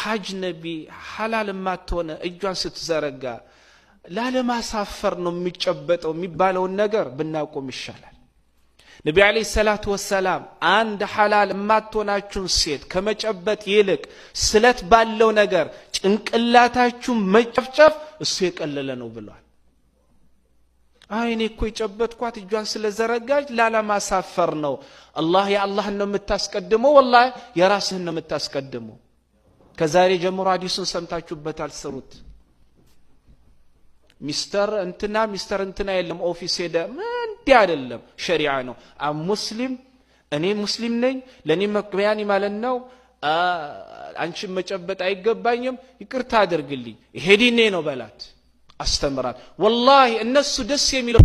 አጅነቢ ሐላል ማትሆነ እጇን ስትዘረጋ ላለማሳፈር ነው የሚጨበጠው የሚባለው ነገር ብናቆም ይሻላል። ነብዩ አለይሂ ሰላቱ ወሰለም አንድ ሐላል ማትሆናችሁን ሴት ከመጨበጥ ይልቅ ስለት ባለው ነገር ጭንቅላታችሁ መጨፍጨፍ እሱ የቀለለ ነው ብለዋል። አይኔ እኮ የጨበጥኳት እጇን ስለዘረጋች ላለማሳፈር ነው። አላህ የአላህን ነው የምታስቀድመው፣ ወላሂ የራስህን ነው የምታስቀድመው። ከዛሬ ጀምሮ ሐዲሱን ሰምታችሁበታል፣ ስሩት። ሚስተር እንትና የለም ኦፊስ ሄደ እንዲህ አይደለም፣ ሸሪዓ ነው። ሙስሊም እኔ ሙስሊም ነኝ ለኔ መቅበያኒ ማለት ነው። አንቺን መጨበጥ አይገባኝም፣ ይቅርታ አድርግልኝ፣ ይሄ ዲኔ ነው በላት፣ አስተምራት። ወላሂ እነሱ ደስ የሚለው